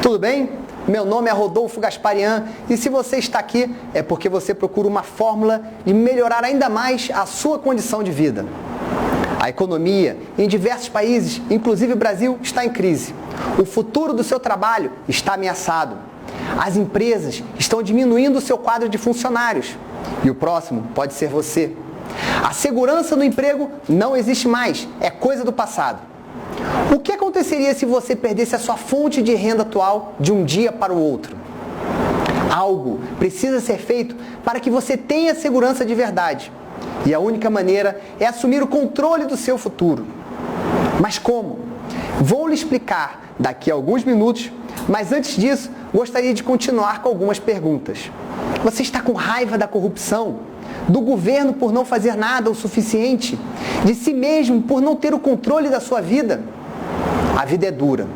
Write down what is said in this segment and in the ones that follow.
Tudo bem? Meu nome é Rodolfo Gasparian e se você está aqui é porque você procura uma fórmula de melhorar ainda mais a sua condição de vida. A economia em diversos países, inclusive o Brasil, está em crise. O futuro do seu trabalho está ameaçado. As empresas estão diminuindo o seu quadro de funcionários. E o próximo pode ser você. A segurança no emprego não existe mais, é coisa do passado. O que aconteceria se você perdesse a sua fonte de renda atual de um dia para o outro? Algo precisa ser feito para que você tenha segurança de verdade. E a única maneira é assumir o controle do seu futuro. Mas como? Vou lhe explicar daqui a alguns minutos, mas antes disso, gostaria de continuar com algumas perguntas. Você está com raiva da corrupção? Do governo por não fazer nada o suficiente? De si mesmo por não ter o controle da sua vida? A vida é dura.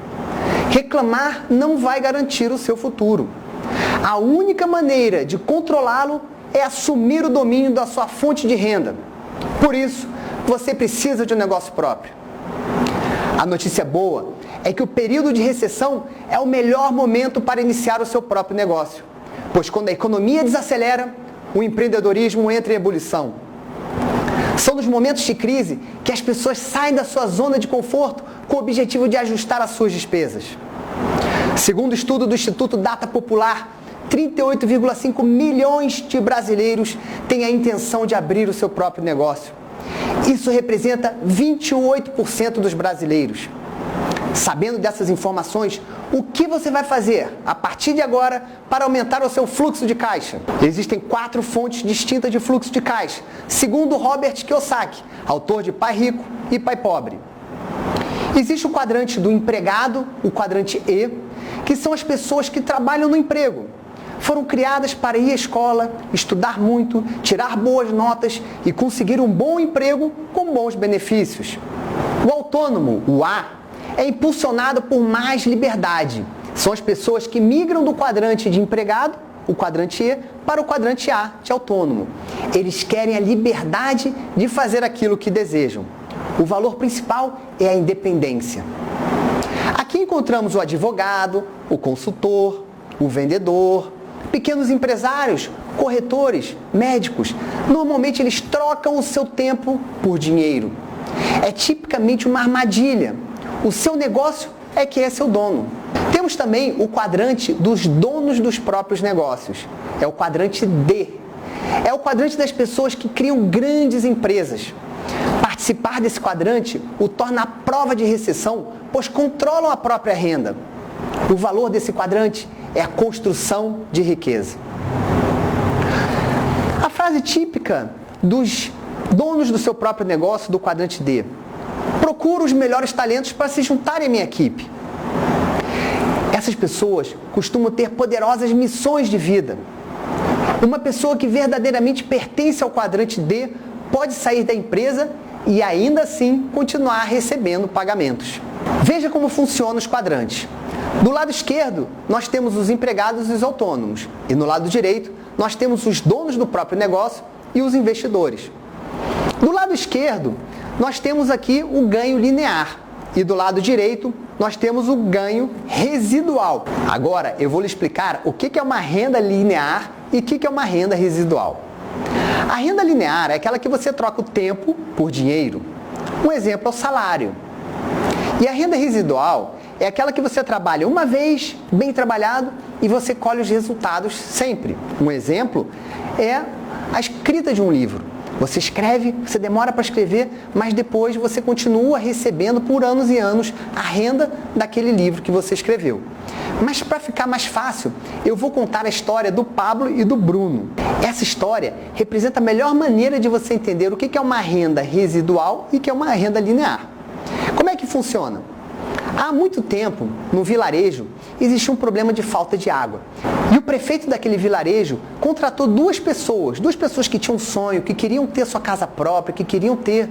Reclamar não vai garantir o seu futuro. A única maneira de controlá-lo é assumir o domínio da sua fonte de renda. Por isso, você precisa de um negócio próprio. A notícia boa é que o período de recessão é o melhor momento para iniciar o seu próprio negócio, pois quando a economia desacelera, o empreendedorismo entra em ebulição. São nos momentos de crise que as pessoas saem da sua zona de conforto com o objetivo de ajustar as suas despesas. Segundo o estudo do Instituto Data Popular, 38,5 milhões de brasileiros têm a intenção de abrir o seu próprio negócio. Isso representa 28% dos brasileiros. Sabendo dessas informações, o que você vai fazer a partir de agora para aumentar o seu fluxo de caixa? Existem 4 fontes distintas de fluxo de caixa, segundo Robert Kiyosaki, autor de Pai Rico e Pai Pobre. Existe o quadrante do empregado, o quadrante E, que são as pessoas que trabalham no emprego. Foram criadas para ir à escola, estudar muito, tirar boas notas e conseguir um bom emprego com bons benefícios. O autônomo, o A, é impulsionado por mais liberdade. São as pessoas que migram do quadrante de empregado, o quadrante E, para o quadrante A, de autônomo. Eles querem a liberdade de fazer aquilo que desejam. O valor principal é a independência. Aqui encontramos o advogado, o consultor, o vendedor, pequenos empresários, corretores, médicos. Normalmente eles trocam o seu tempo por dinheiro. É tipicamente uma armadilha. O seu negócio é que é seu dono. Temos também o quadrante dos donos dos próprios negócios. É o quadrante D. É o quadrante das pessoas que criam grandes empresas. Participar desse quadrante o torna a prova de recessão, pois controlam a própria renda. O valor desse quadrante é a construção de riqueza. A frase típica dos donos do seu próprio negócio do quadrante D: procuro os melhores talentos para se juntarem à minha equipe. Essas pessoas costumam ter poderosas missões de vida. Uma pessoa que verdadeiramente pertence ao quadrante D pode sair da empresa e ainda assim continuar recebendo pagamentos. Veja como funcionam os quadrantes. Do lado esquerdo, nós temos os empregados e os autônomos. E no lado direito, nós temos os donos do próprio negócio e os investidores. Do lado esquerdo, nós temos aqui o ganho linear. E do lado direito, nós temos o ganho residual. Agora, eu vou lhe explicar o que é uma renda linear e o que é uma renda residual. A renda linear é aquela que você troca o tempo por dinheiro. Um exemplo é o salário. E a renda residual é aquela que você trabalha uma vez, bem trabalhado, e você colhe os resultados sempre. Um exemplo é a escrita de um livro. Você escreve, você demora para escrever, mas depois você continua recebendo por anos e anos a renda daquele livro que você escreveu. Mas para ficar mais fácil, eu vou contar a história do Pablo e do Bruno. Essa história representa a melhor maneira de você entender o que é uma renda residual e o que é uma renda linear. Como é que funciona? Há muito tempo, no vilarejo, existia um problema de falta de água. E o prefeito daquele vilarejo contratou duas pessoas que tinham um sonho, que queriam ter sua casa própria, que queriam ter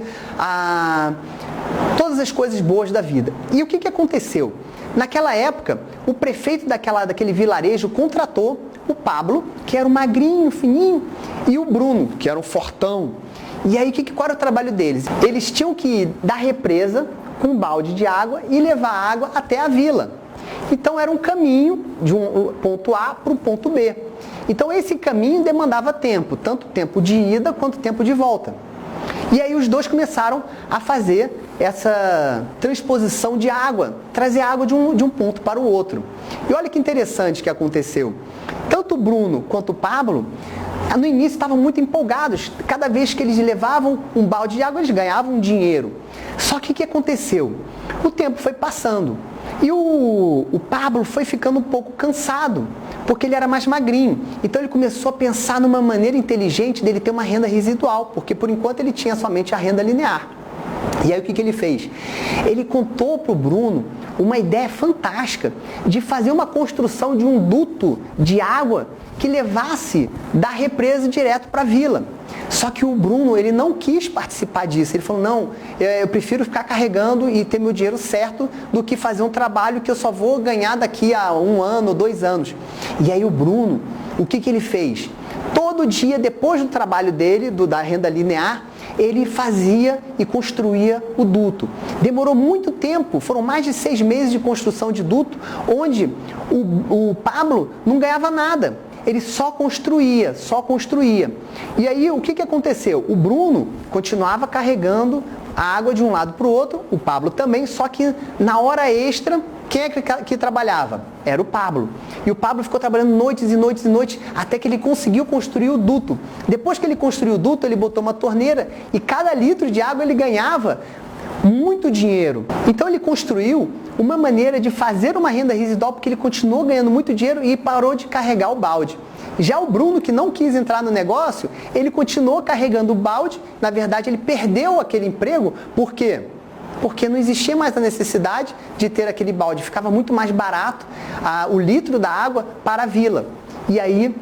todas as coisas boas da vida. E o que aconteceu? Naquela época, o prefeito daquele vilarejo contratou o Pablo, que era um magrinho, fininho, e o Bruno, que era um fortão. E aí, qual era o trabalho deles? Eles tinham que ir da represa com um balde de água e levar a água até a vila. Então era um caminho de um ponto A para o ponto B. Então esse caminho demandava tempo, tanto tempo de ida quanto tempo de volta. E aí os dois começaram a fazer essa transposição de água, trazer água de um ponto para o outro. E olha que interessante que aconteceu. Tanto o Bruno quanto o Pablo, no início estavam muito empolgados. Cada vez que eles levavam um balde de água, eles ganhavam dinheiro. Só que o que aconteceu? O tempo foi passando. E o Pablo foi ficando um pouco cansado, porque ele era mais magrinho. Então ele começou a pensar numa maneira inteligente dele ter uma renda residual, porque por enquanto ele tinha somente a renda linear. E aí o que ele fez? Ele contou para o Bruno uma ideia fantástica de fazer uma construção de um duto de água que levasse da represa direto para a vila. Só que o Bruno, ele não quis participar disso. Ele falou, não, eu prefiro ficar carregando e ter meu dinheiro certo do que fazer um trabalho que eu só vou ganhar daqui a 1 ano, 2 anos. E aí o Bruno, o que ele fez? Todo dia, depois do trabalho dele, da renda linear, ele fazia e construía o duto. Demorou muito tempo, foram mais de 6 meses de construção de duto, onde o Pablo não ganhava nada. Ele só construía. E aí, o que aconteceu? O Bruno continuava carregando a água de um lado para o outro, o Pablo também, só que na hora extra, quem é que trabalhava? Era o Pablo. E o Pablo ficou trabalhando noites e noites e noites, até que ele conseguiu construir o duto. Depois que ele construiu o duto, ele botou uma torneira e cada litro de água ele ganhava muito dinheiro. Então ele construiu uma maneira de fazer uma renda residual, porque ele continuou ganhando muito dinheiro e parou de carregar o balde. Já o Bruno, que não quis entrar no negócio, ele continuou carregando o balde. Na verdade, ele perdeu aquele emprego. Por quê? Porque não existia mais a necessidade de ter aquele balde. Ficava muito mais barato o litro da água para a vila. E aí,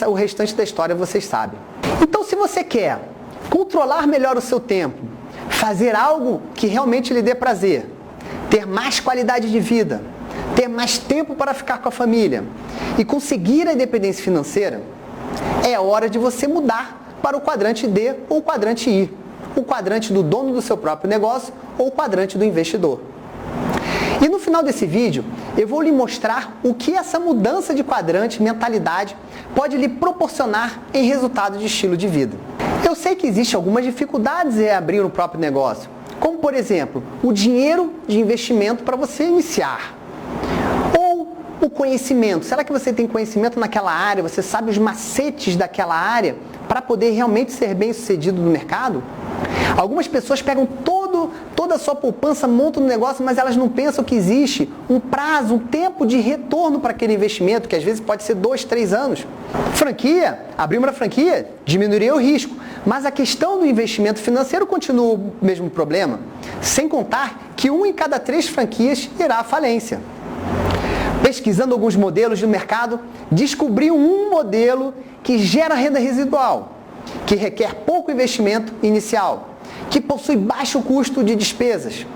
o restante da história vocês sabem. Então, se você quer controlar melhor o seu tempo, fazer algo que realmente lhe dê prazer, ter mais qualidade de vida, ter mais tempo para ficar com a família e conseguir a independência financeira, é hora de você mudar para o quadrante D ou o quadrante I. O quadrante do dono do seu próprio negócio ou o quadrante do investidor. E no final desse vídeo, eu vou lhe mostrar o que essa mudança de quadrante, mentalidade, pode lhe proporcionar em resultado de estilo de vida. Eu sei que existem algumas dificuldades em abrir um próprio negócio, como por exemplo, o dinheiro de investimento para você iniciar. Ou o conhecimento. Será que você tem conhecimento naquela área? Você sabe os macetes daquela área para poder realmente ser bem sucedido no mercado? Algumas pessoas pegam toda a sua poupança, montam no negócio, mas elas não pensam que existe um prazo, um tempo de retorno para aquele investimento, que às vezes pode ser 2, 3 anos. Franquia, abrir uma franquia diminuiria o risco, mas a questão do investimento financeiro continua o mesmo problema, sem contar que 1 em cada 3 franquias irá à falência. Pesquisando alguns modelos do mercado, descobriu um modelo que gera renda residual, que requer pouco investimento inicial, que possui baixo custo de despesas.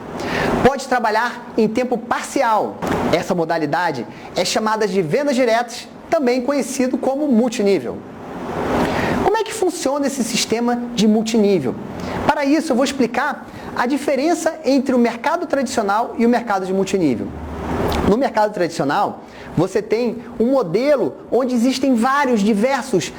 Pode trabalhar em tempo parcial. Essa modalidade é chamada de vendas diretas, também conhecido como multinível. Como é que funciona esse sistema de multinível? Para isso, eu vou explicar a diferença entre o mercado tradicional e o mercado de multinível. No mercado tradicional, você tem um modelo onde existem diversos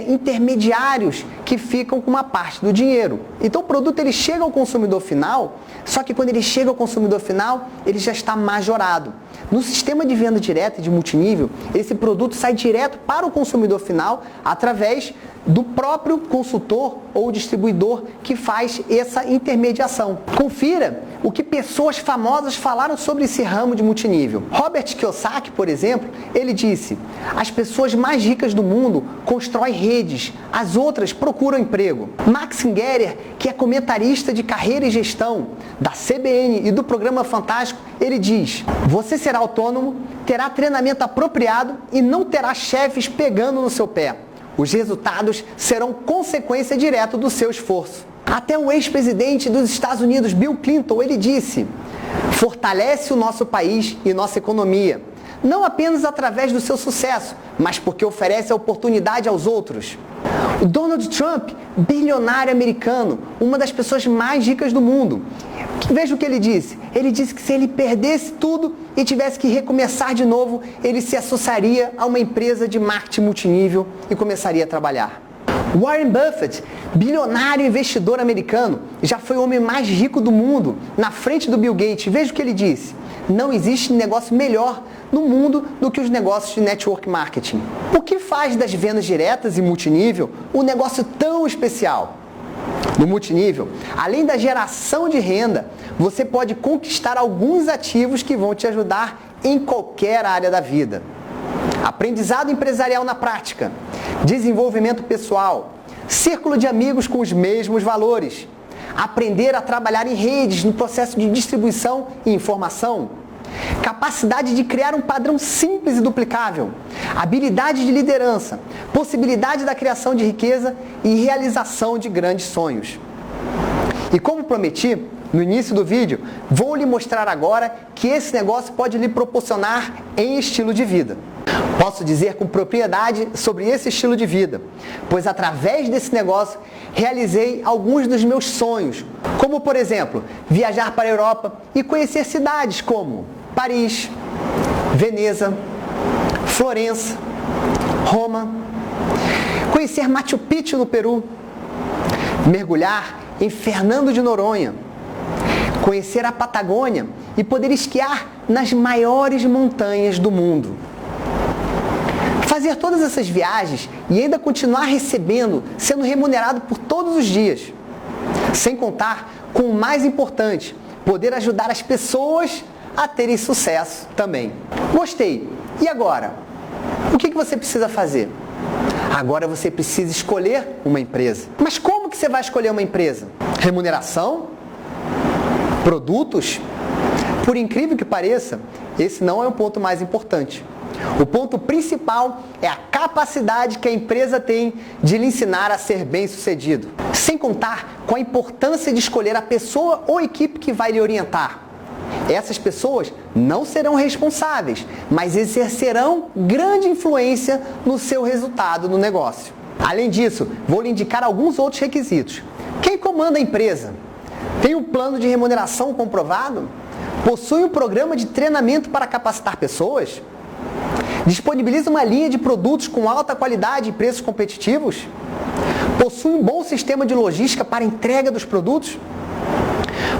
intermediários que ficam com uma parte do dinheiro. Então o produto ele chega ao consumidor final, só que quando ele chega ao consumidor final, ele já está majorado. No sistema de venda direta e de multinível, esse produto sai direto para o consumidor final através do próprio consultor ou distribuidor que faz essa intermediação. Confira o que pessoas famosas falaram sobre esse ramo de multinível. Robert Kiyosaki, por exemplo, ele disse: as pessoas mais ricas do mundo constroem redes, as outras procuram emprego. Max Singer, que é comentarista de carreira e gestão da CBN e do programa Fantástico, ele diz: você será autônomo, terá treinamento apropriado e não terá chefes pegando no seu pé. Os resultados serão consequência direta do seu esforço. Até o ex-presidente dos Estados Unidos, Bill Clinton, ele disse: fortalece o nosso país e nossa economia, não apenas através do seu sucesso, mas porque oferece a oportunidade aos outros. O Donald Trump, bilionário americano, uma das pessoas mais ricas do mundo, Veja o que ele disse. Ele disse que se ele perdesse tudo e tivesse que recomeçar de novo, ele se associaria a uma empresa de marketing multinível e começaria a trabalhar. Warren Buffett, bilionário investidor americano, já foi o homem mais rico do mundo, na frente do Bill Gates. Veja o que ele disse. Não existe negócio melhor no mundo do que os negócios de network marketing. O que faz das vendas diretas e multinível um negócio tão especial? No multinível, além da geração de renda, você pode conquistar alguns ativos que vão te ajudar em qualquer área da vida. Aprendizado empresarial na prática, desenvolvimento pessoal, círculo de amigos com os mesmos valores, aprender a trabalhar em redes no processo de distribuição e informação, capacidade de criar um padrão simples e duplicável, habilidade de liderança, possibilidade da criação de riqueza e realização de grandes sonhos. E como prometi, no início do vídeo, vou lhe mostrar agora que esse negócio pode lhe proporcionar em estilo de vida. Posso dizer com propriedade sobre esse estilo de vida, pois através desse negócio realizei alguns dos meus sonhos, como por exemplo, viajar para a Europa e conhecer cidades como Paris, Veneza, Florença, Roma, conhecer Machu Picchu no Peru, mergulhar em Fernando de Noronha, conhecer a Patagônia e poder esquiar nas maiores montanhas do mundo. Fazer todas essas viagens e ainda continuar recebendo, sendo remunerado por todos os dias. Sem contar com o mais importante, poder ajudar as pessoas a terem sucesso também. Gostei. E agora? O que você precisa fazer? Agora você precisa escolher uma empresa. Mas como que você vai escolher uma empresa? Remuneração? Produtos? Por incrível que pareça, esse não é o ponto mais importante. O ponto principal é a capacidade que a empresa tem de lhe ensinar a ser bem-sucedido. Sem contar com a importância de escolher a pessoa ou equipe que vai lhe orientar. Essas pessoas não serão responsáveis, mas exercerão grande influência no seu resultado no negócio. Além disso, vou lhe indicar alguns outros requisitos. Quem comanda a empresa? Tem um plano de remuneração comprovado? Possui um programa de treinamento para capacitar pessoas? Disponibiliza uma linha de produtos com alta qualidade e preços competitivos? Possui um bom sistema de logística para entrega dos produtos?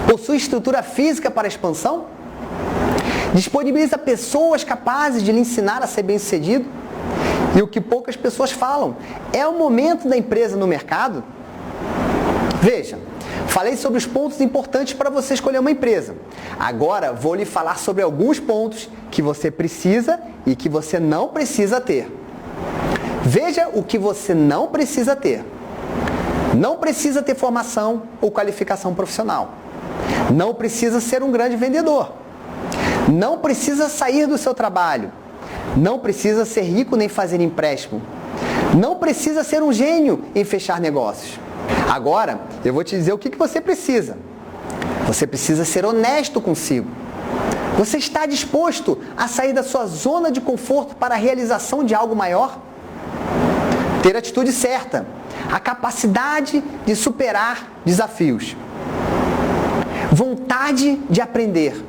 Possui estrutura física para expansão? Disponibiliza pessoas capazes de lhe ensinar a ser bem-sucedido? E o que poucas pessoas falam, é o momento da empresa no mercado? Veja, falei sobre os pontos importantes para você escolher uma empresa. Agora vou lhe falar sobre alguns pontos que você precisa e que você não precisa ter. Veja o que você não precisa ter. Não precisa ter formação ou qualificação profissional. Não precisa ser um grande vendedor. Não precisa sair do seu trabalho. Não precisa ser rico nem fazer empréstimo. Não precisa ser um gênio em fechar negócios. Agora, eu vou te dizer o que você precisa. Você precisa ser honesto consigo. Você está disposto a sair da sua zona de conforto para a realização de algo maior? Ter a atitude certa. A capacidade de superar desafios. Vontade de aprender.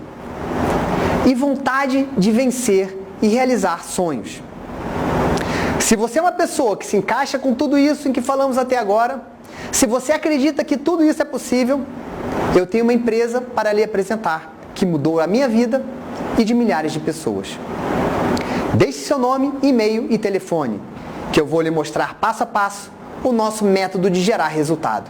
E vontade de vencer e realizar sonhos. Se você é uma pessoa que se encaixa com tudo isso em que falamos até agora, se você acredita que tudo isso é possível, eu tenho uma empresa para lhe apresentar, que mudou a minha vida e de milhares de pessoas. Deixe seu nome, e-mail e telefone, que eu vou lhe mostrar passo a passo o nosso método de gerar resultado.